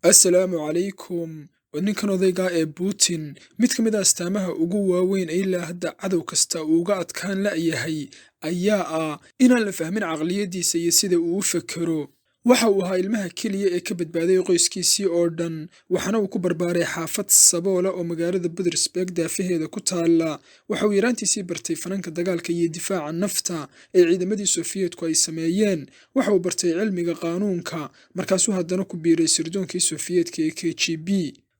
assalaamu calaykum waa ninkan odayga ee Putin mid ka mid ah astaamaha ugu waaweyn ee ilaa hadda cadow kasta uu uga adkaan la'yahay ayaa ah inaan la fahmin caqliyadiisa iyo sida uu u fekero. Waxa uu ahaa ilmaha keliya ee ka badbaaday qoyskiisii oo dhan, waxaana uu ku barbaaray xaafad saboola oo magaalada Petersburg daafaheeda ku taalla. Waxa uu yaraantiisii bartay fananka dagaalka iyo difaaca nafta ee ciidamadii Sofiyeetku ay sameeyeen. Waxa uu bartay cilmiga qaanuunka, markaasuu haddana ku biiray sirdoonkii Sofiyeetka ee KGB.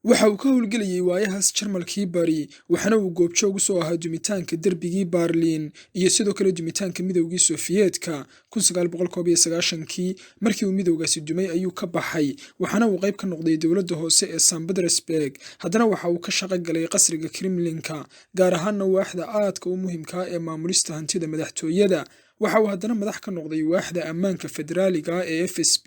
Waxa uu ka howlgelayay waayahaas Jarmalkii bari, waxaana uu goobjoog u soo ahaa dumitaanka derbigii Berlin iyo sidoo kale dumitaanka midowgii Sofiyeetka 1991kii. Markii uu midowgaasi dumay ayuu ka baxay, waxaana uu qayb ka noqday dowladda hoose ee St. Petersburg. Haddana waxa uu ka shaqo galay qasriga Kremlinka, gaar ahaanna waaxda aadka u muhiimka ah ee maamulista hantida madaxtooyada. Waxa uu haddana madax ka noqday waaxda ammaanka federaaliga ee FSB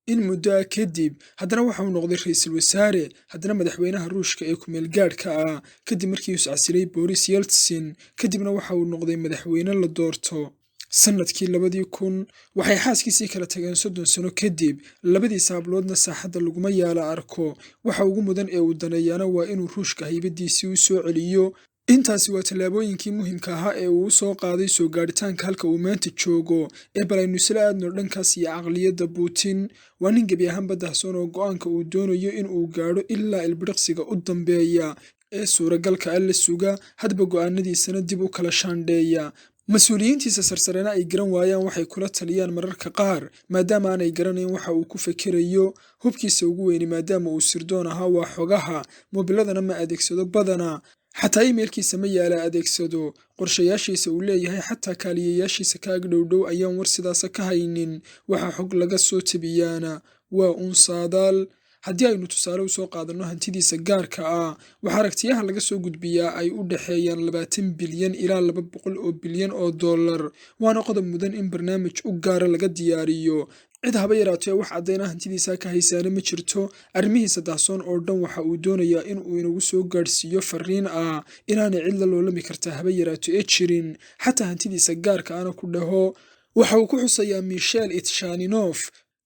in muddo ah kadib. Haddana waxa uu noqday ra'iisul wasaare, haddana madaxweynaha Ruushka ee ku meel gaadhka ah kadib markii uu iscasilay Boris Yeltsin. Kadibna waxa uu noqday madaxweyne la doorto sanadkii 2000. waxay xaaskiisii kala tageen 30 sano kadib. Labadiisa habloodna saaxadda laguma yaala arko. Waxa ugu mudan ee uu daneeyaana waa inuu Ruushka haybadiisii u soo celiyo. Intaasi waa tallaabooyinkii muhiimka ahaa ee uu soo qaaday soo gaadhitaanka halka uu maanta joogo. Bal aynu isla aadno dhankaas iyo caqliyadda Putin. Waa nin gebi ahaanba dahsoon oo go'aanka uu doonayo in uu gaadho ilaa ilbiriqsiga u dambeeya ee suuragalka ah la suga, hadba go'aanadiisana dib u kala shaandheeya. Mas-uuliyiintiisa sarsarena ay garan waayaan waxay kula taliyaan mararka qaar, maadaama aanay garanayn waxa uu ku fekerayo. Hubkiisa ugu weyni maadaama uu sirdoon ahaa waa xogaha, moobiladana ma adeegsado badanaa, xataa iimaylkiisa ma yaala adeegsado. Qorshayaashiisa uu leeyahay xataa kaaliyayaashiisa ka agdhowdhow ayaan war sidaasa ka haynin. Waxa xog laga soo tabiyaana waa uun saadaal. Haddii aynu tusaale u soo qaadanno hantidiisa gaarka ah, waxa aragtiyaha laga soo gudbiyaa ay u dhexeeyaan 20 bilyan ilaa 200 bilyan oo dollar. Waana qodob mudan in barnaamij u gaara laga diyaariyo. Cid haba yaraatee wax caddayna hantidiisa ka haysaana ma jirto. Arrimihiisa dahsoon oo dhan waxa uu doonayaa in uu inagu soo gaadhsiiyo fariin ah inaanay cid la loolami kartaa haba yaraato ee jirin. Xataa hantidiisa gaarka ana ku dhaho. Waxa uu ku xusayaa Michel Itshaninov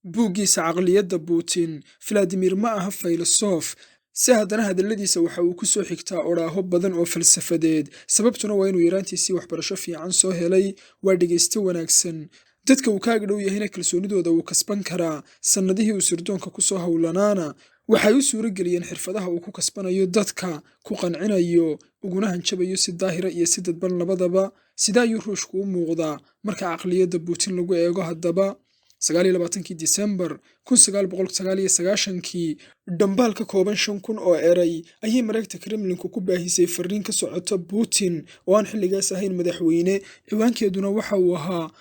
buuggiisa caqliyadda Putin. Vladimir ma aha faylasoof, si haddana hadalladiisa waxa uu ku soo xigtaa odhaaho badan oo falsafadeed. Sababtuna waa inuu yaraantiisii waxbarasho fiican soo helay. Waa dhegayste wanaagsan, dadka uu ka agdhow yahayna kalsoonidooda wuu kasban karaa. Sannadihii uu sirdoonka ku soo howlanaana waxay u suuro geliyeen xirfadaha uu ku kasbanayo dadka, ku qancinayo, uguna hanjabayo si daahira iyo si dadban labadaba. Sidaa ayuu Ruushku u muuqdaa marka caqliyadda Putin lagu eego. Haddaba 29 Disembar 1999kii, dhambaal ka kooban 5,000 oo eray ayay mareegta Kremlinku ku baahisay fariin ka socota Putin oo aan xilligaas ahayn madaxweyne. Ciwaankeeduna waxa uu ahaa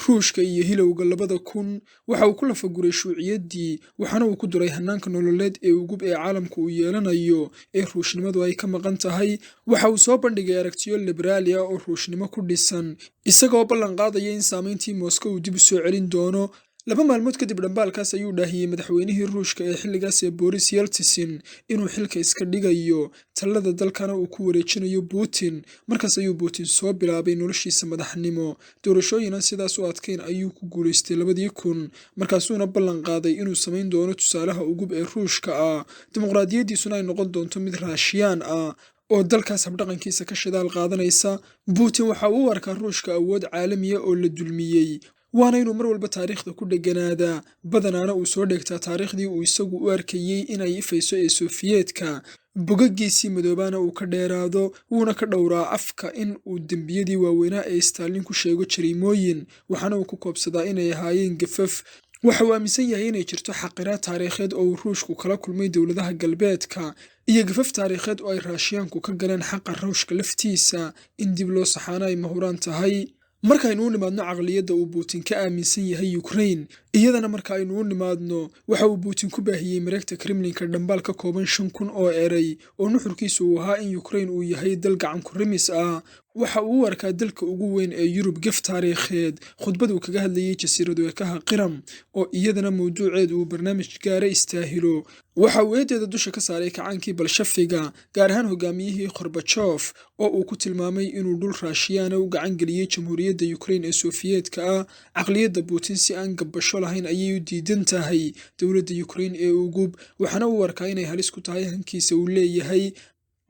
Ruushka iyo hilowga 2000. Waxa uu ku lafaguray shuuciyaddii, waxaana uu ku duray hannaanka nololeed ee ugub ee caalamku uu yeelanayo ee ruushnimadu ay ka maqan tahay. Waxa uu soo bandhigay aragtiyo liberaali ah oo ruushnimo ku dhisan, isagoo ballan qaadaya in saamayntii Moscow uu dib u soo celin doono. 2 maalmood kadib dhambaalkaas ayuu dhaahiyey madaxweynihii Ruushka ee xilligaas ee Boris Yeltsin inuu xilka iska dhigayo, talada dalkana uu ku wareejinayo Putin. Markaas ayuu Putin soo bilaabay noloshiisa madaxnimo. Doorashooyinan sidaas u adkayn ayuu ku guulaystay 2000, markaasuuna ballan qaaday inuu samayn doono tusaalaha ugub ee Ruushka ah. Dimuqraadiyaddiisuna ay noqon doonto mid Raashiyaan ah oo dalkaas habdhaqankiisa ka shidaal qaadanaysa. Putin waxa uu u arkaa Ruushka awood caalamiya oo la dulmiyey, waana inuu mar walba taariikhda ku dheganaadaa. Badanaana uu soo dheegtaa taariikhdii uu isagu u arkayey inay ifayso ee Sofiyeetka. Bogaggiisii madoobaana uu ka dheeraado, wuuna ka dhowraa afka in uu dembiyadii waaweynaa ee Stalin ku sheego jariimooyin, waxaana uu ku koobsadaa inay ahaayeen gafaf. Waxa uu aaminsan yahay inay jirto xaqiraad taariikheed oo uu Ruushku kala kulmay dowladaha galbeedka, iyo gafaf taariikheed oo ay Raashiyaanku ka galeen xaqa Ruushka laftiisa. In dib loo saxaana ay mahuraan tahay. Markaynu u nimaadno caqliyadda uu Putin ka aaminsan yahay Ukraine, iyadana marka aynu u nimaadno waxa uu Putin ku baahiyey mareegta Kremlinka dhambaal ka kooban 5,000 oo eray oo nuxurkiisu uu ahaa in Ukraine uu yahay dal gacan ku rimis ah. waxa uu u arkaa dalka ugu weyn ee Yurub gef taariikheed. Khudbadu kaga hadlayay jasiirad weekaha Qiram oo iyadana mawduuceedu uu barnaamij gaara istaahilo. waxa uu eedeeda dusha ka saaray kacaankii Bolshafiga, gaar ahaan hogaamiyihii Gorbachev oo uu ku tilmaamay inuu dhul Raashiyaana u gacan geliyay Jamhuuriyadda Ukraine ee Sofiyeedka ah. Caqliyadda Putin si aan gabasho lahayn ayay u diidan tahay dowladda Ukraine ee ugub, waxaana uu arkaa inay halis ku tahay hankiisa uu leeyahay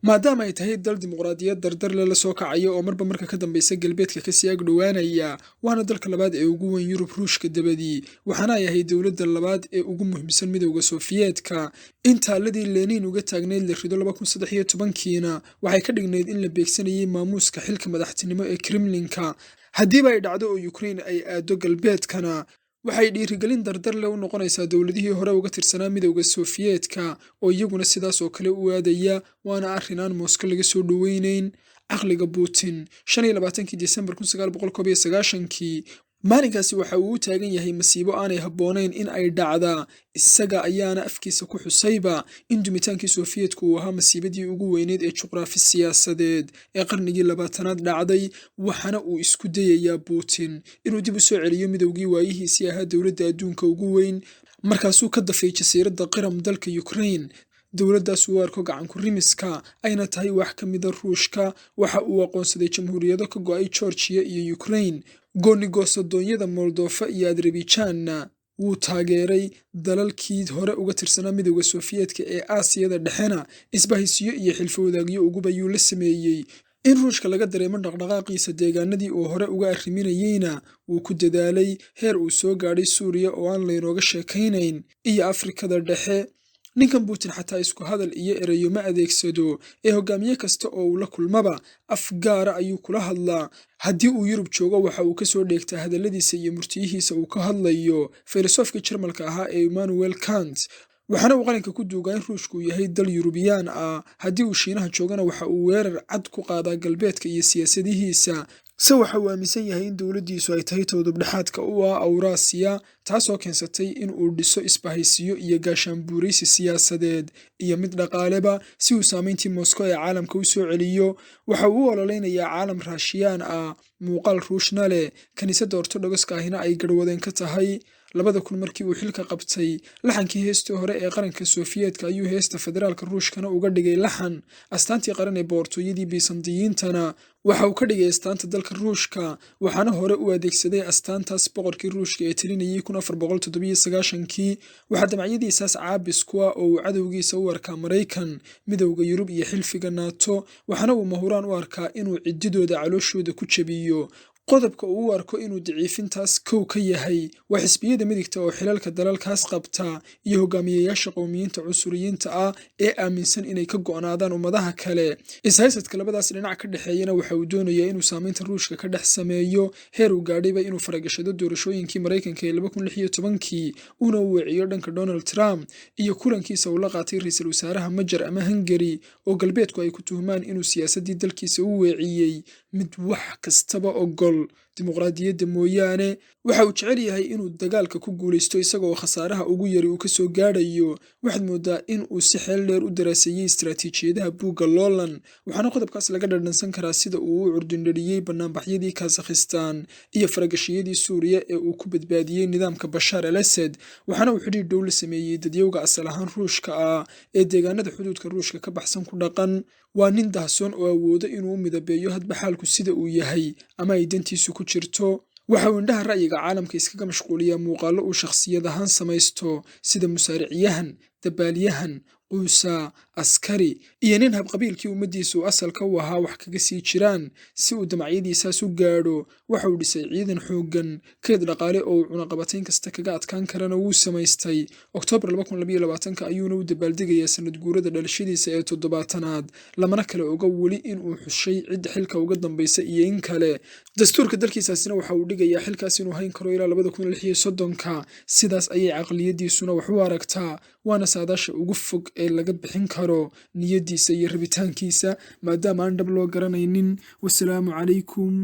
maadaama ay tahay dal dimuqraadiyad dardar la soo kacaya oo marba marka ka dambaysa galbeedka ka sii ag dhowaanaya. waana dalka labaad ee ugu weyn Yurub Ruushka dabadii, waxaana ay ahayd dowladda labaad ee ugu muhiimsan midowda Sofiyeedka. intaaladii Lenin uga taagneyd la rido 2013kiina waxay ka dhignayd in la beegsanayay maamuuska xilka madaxtinimo ee Kremlinka. haddiiba ay dhacdo oo Ukraine ay aado galbeedkana waxay dhiirigelin dardar leh u noqonaysaa dowladihii hore uga tirsanaa midowda Sofiyeedka oo iyaguna sidaas oo kale u aadaya, waana arrin aan Moscow laga soo dhoweynayn. caqliga Putin 25 Disembar 1991 maalinkaasi waxa uu u taagan yahay masiibo aanay habboonayn in ay dhacda, isaga ayaana afkiisa ku xusayba in dumitaankii Sofiyeedku uu ahaa masiibadii ugu weyneed ee juqraafi siyaasadeed ee qarnigii 20aad dhacday. waxaana uu isku dayayaa Putin inuu dib u soo celiyo midowgii waayihiisii ahaa dowladda adduunka ugu weyn. markaasuu ka dafay jasiiradda Qiram dalka Ukraine. dowladdaas uu arko gacanku rimiska ayna tahay wax ka mida Ruushka. waxa uu aqoonsaday jamhuuriyado ka go'ay Georgia iyo Ukraine. goonigoosdoonyada Moldova iyo Azerbaijanna wuu taageeray. dalalkii hore uga tirsanaa midowda Sofiyeedka ee Aasiyada dhexena isbahaysiyo iyo xilfo wadaagyo ugub ayuu la sameeyey. in Ruushka laga dareemo dhaqdhaqaaqiisa deegaanadii uu hore uga arriminayeyna wuu ku dadaalay heer uu soo gaadhay Suuriya oo aan laynooga sheekaynayn iyo Afrikada dhexe. ninkan Putin xataa isku hadal iyo erayo ma adeegsado ee hogaamiye kasta oo uu la kulmaba af gaara ayuu kula hadlaa. haddii uu Yurub joogo waxa uu ka soo dheegtaa hadalladiisa iyo murtiyihiisa uu ka hadlayo filosofkii Jarmalka ahaa ee Immanuel Kant. waxaana uu qalinka ku duugaa in Ruushku yahay dal Yurubiyaan ah. haddii uu Shiinaha joogana waxa uu weerar cad ku qaadaa galbeedka iyo siyaasadihiisa. se waxa uu aaminsan yahay in dowladdiisu ay tahay towdab-dhexaadka u ah Awraasiya, taasoo keensatay in uu dhiso isbahaysiyo iyo gaashaanbuuraysi siyaasadeed iyo mid dhaqaaleba si uu saamayntii Moscow ee caalamka u soo celiyo. waxa uu u ololeynayaa caalam Raashiyaan ah, muuqaal Ruushna leh, kaniisadda Ortodogska ahina ay garwadeen ka tahay. 2000 markii uu xilka qabtay, laxankii heestii hore ee qaranka Sofiyeedka ayuu heesta federaalka Ruushkana uga dhigay laxan. astaantii qaran ee boqortooyadii Bisantiyiintana waxa uu ka dhigay astaanta dalka Ruushka, waxaana hore u adeegsaday astaantaas boqorkii Ruushka ee talinayay 1497kii. waxaa damacyadiisaas caabis ku ah oo uu cadowgiisa u arkaa Maraykan, midowda Yurub iyo xilfiga NATO, waxaana uu mahuraan u arkaa inuu ciddidooda calooshooda ku jabiyo. qodobka uu u arko inuu daciifintaas kow ka yahay waa xisbiyada midigta oo xilalka dalalkaas qabta iyo hogaamiyeyaasha qowmiyiinta cusuriyiinta ah ee aaminsan inay ka go'naadaan ummadaha kale. ishaysadka labadaas dhinac ka dhexeeyana waxa uu doonayaa inuu saamaynta Ruushka ka dhex sameeyo heer uu gaadhayba inuu faragashado doorashooyinkii Maraykanka ee 2016 uuna u weeciyo dhanka Donald Trump iyo kulankiisa uu la qaatay ra'iisul wasaaraha Majar ama Hungary oo galbeedku ay ku tuhmaan inuu siyaasaddii dalkiisa u weeciyey mid wax kastaba ogol dimuqraadiyadda mooyaane. waxa uu jecel yahay inuu dagaalka ku guulaysto isagoo khasaaraha ugu yari uu ka soo gaadhayo. waxaad moodaa in uu si xeel dheer u daraaseeyey istaraatiijiyadaha buugga Loolan, waxaana qodobkaas laga dhadhansan karaa sida uu u curdindhariyey banaanbaxyadii Kazakhstan iyo faragashiyadii Suuriya ee uu ku badbaadiyey nidaamka Bashaar al-Assad. waxaana uu xidhiidh dhow la sameeyey dadyowga asal ahaan Ruushka ah ee deegaanada xuduudka Ruushka ka baxsan ku dhaqan. waa nin dahsoon oo awoodo inuu u midabeeyo hadba xaalku sida uu yahay ama ay dantiisu ku jirto. waxa uu indhaha ra'yiga caalamka iskaga mashquuliyaa muuqaallo uu shakhsiyad ahaan samaysto sida musaaricyahan, dabaalyahan, quusa, askari iyo nin habqabiilkii ummaddiisa uu asalka u ahaa wax kaga sii jiraan. si uu damacyadiisaas u gaadho waxa uu dhisay ciidan xooggan, kayd dhaqaale oo uu cunaqabatayn kasta kaga adkaan karana wuu samaystay. Oktoobar 2022 ayuuna u dabaaldegayaa sanad guurada dhalashadiisa ee 7aad, lamana kale oga weli in uu xushay cid xilka uga dambaysa iyo in kale. dastuurka dalkiisaasina waxa uu dhigayaa xilkaas inuu hayn karo ilaa 2036. sidaas ayay caqliyadiisuna wax u aragtaa, waana saadaasha ugu fog ee laga bixin karo niyadiisa iyo rabitaankiisa maadaama aan dhab loo garanaynin. wasalaamu calaykum.